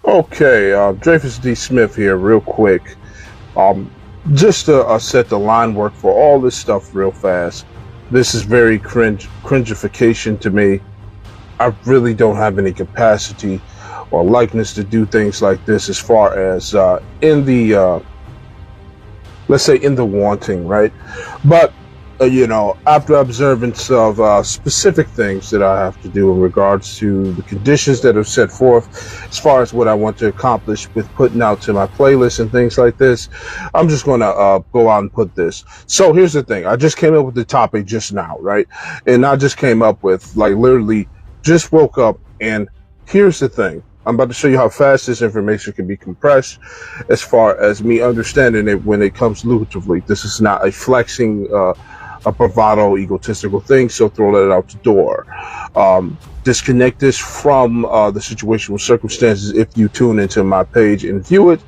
Okay, Dreyfuse D. Smith here, real quick. Um, just to set the line work for all this stuff real fast. This is very cringification to me. I really don't have any capacity or likeness to do things like this as far as let's say in the wanting, right? But after observance of specific things that I have to do in regards to the conditions that are set forth as far as what I want to accomplish with putting out to my playlist and things like this, I'm just going to go out and put this. So here's the thing. I just came up with the topic just now, right? And I just came up with, like, literally just woke up, and here's the thing. I'm about to show you how fast this information can be compressed as far as me understanding it when it comes lucratively. This is not a flexing, a bravado, egotistical thing, so throw that out the door. Disconnect this from the situational circumstances if you tune into my page and view it,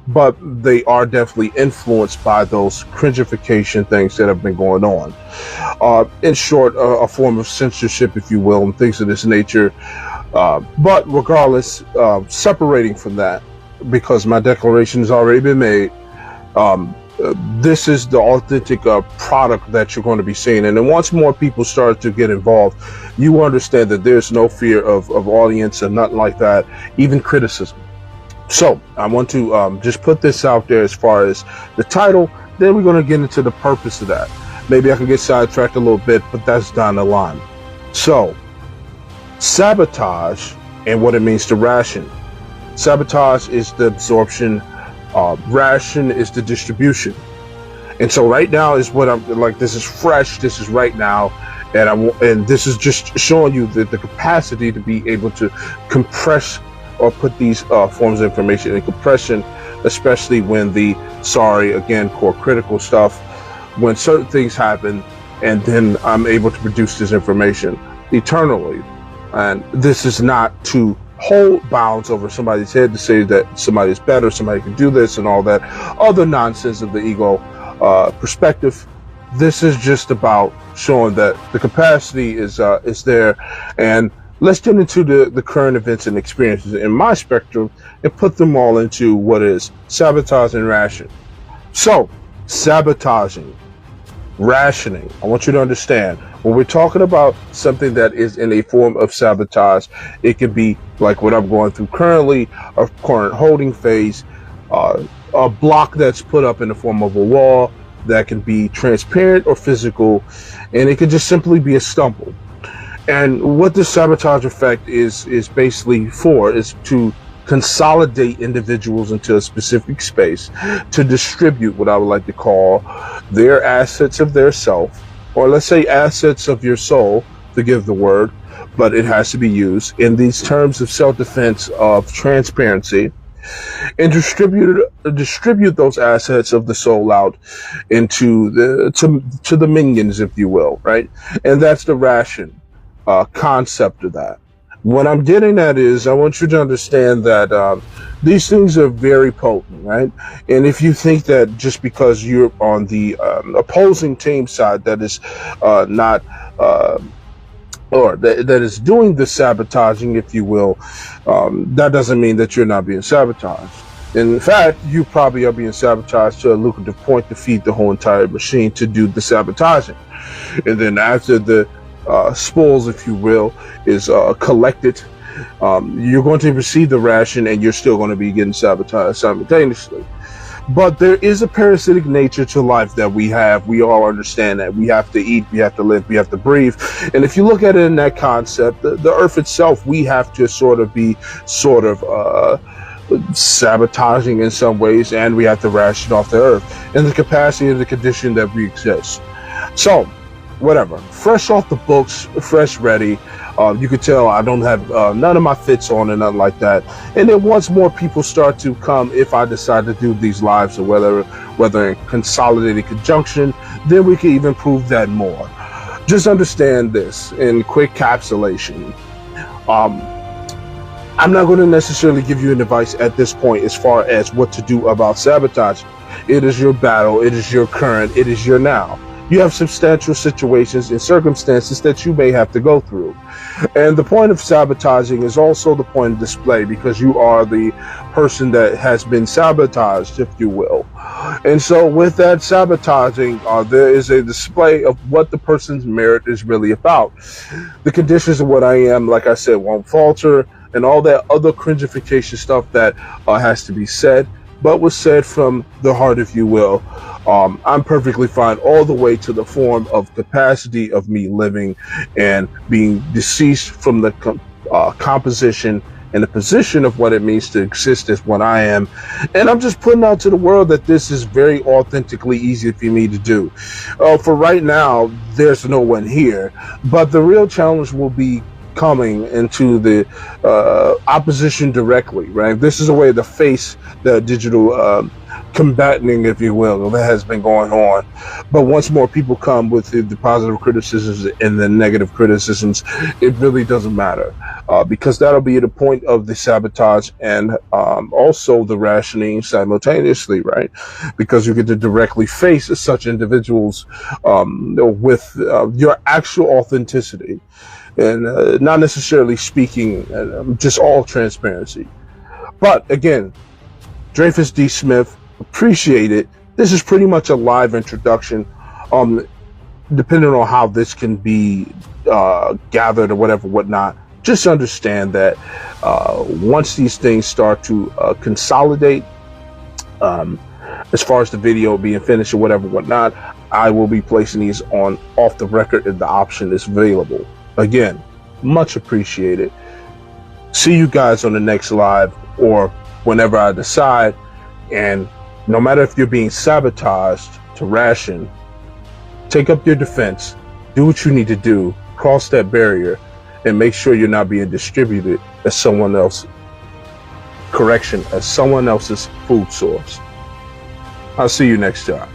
but they are definitely influenced by those cringification things that have been going on. In short, a form of censorship, if you will, and things of this nature. But regardless, separating from that, because my declaration has already been made, this is the authentic product that you're going to be seeing. And then once more people start to get involved, you understand that there's no fear of audience or nothing like that, even criticism. So I want to just put this out there as far as the title. Then we're going to get into the purpose of that. Maybe I can get sidetracked a little bit, but that's down the line. So, sabotage and what it means to ration. Sabotage is the absorption. Ration is the distribution. And so right now is what I'm like. This is fresh. This is right now, and this is just showing you the capacity to be able to compress or put these forms of information in compression, especially when core critical stuff, when certain things happen, and then I'm able to produce this information eternally. And this is not to hold bounds over somebody's head to say that somebody's better, somebody can do this and all that other nonsense of the ego perspective. This is just about showing that the capacity is there. And let's get into the current events and experiences in my spectrum and put them all into what is sabotage and ration. So, sabotaging, rationing. I want you to understand, when we're talking about something that is in a form of sabotage, it could be like what I'm going through currently, a current holding phase, a block that's put up in the form of a wall that can be transparent or physical, and it could just simply be a stumble. And what the sabotage effect is basically for is to consolidate individuals into a specific space, to distribute what I would like to call their assets of their self, or let's say assets of your soul, to give the word, but it has to be used in these terms of self-defense, of transparency, and distribute those assets of the soul out into to the minions, if you will, right? And that's the ration concept of that. What I'm getting at is, I want you to understand that these things are very potent, right? And if you think that just because you're on the opposing team side that is not, or that is doing the sabotaging, if you will, that doesn't mean that you're not being sabotaged. In fact, you probably are being sabotaged to a lucrative point to feed the whole entire machine to do the sabotaging. And then after the spoils, if you will, is collected, you're going to receive the ration, and you're still going to be getting sabotaged simultaneously. But there is a parasitic nature to life that we have. We all understand that we have to eat, we have to live, we have to breathe. And if you look at it in that concept, the earth itself, we have to be sabotaging in some ways, and we have to ration off the earth in the capacity of the condition that we exist. So, whatever, fresh off the books, fresh ready. You could tell I don't have none of my fits on and nothing like that. And then once more people start to come, if I decide to do these lives, or whether in consolidated conjunction, then we can even prove that more. Just understand this in quick capsulation. I'm not going to necessarily give you an advice at this point as far as what to do about sabotage. It is your battle, it is your current, it is your now. you have substantial situations and circumstances that you may have to go through. And the point of sabotaging is also the point of display, because you are the person that has been sabotaged, if you will. And so with that sabotaging, there is a display of what the person's merit is really about. The conditions of what I am, like I said, won't falter, and all that other cringification stuff that has to be said, but was said from the heart, if you will. I'm perfectly fine all the way to the form of capacity of me living and being deceased from the composition and the position of what it means to exist as what I am. And I'm just putting out to the world that this is very authentically easy for me to do. For right now, there's no one here, but the real challenge will be coming into the opposition directly, right? This is a way to face the digital combating, if you will, that has been going on. But once more people come with the positive criticisms and the negative criticisms, it really doesn't matter, because that'll be the point of the sabotage and also the rationing simultaneously, right? Because you get to directly face such individuals with your actual authenticity, and not necessarily speaking just all transparency. But again, Dreyfuse D. Smith, appreciate it. This is pretty much a live introduction, depending on how this can be gathered or whatnot. Just understand that once these things start to consolidate, as far as the video being finished or whatnot, I will be placing these on off the record if the option is available. Again, much appreciated. See you guys on the next live or whenever I decide. And no matter if you're being sabotaged to ration, take up your defense, do what you need to do, cross that barrier, and make sure you're not being distributed as someone else, as someone else's food source. I'll see you next time.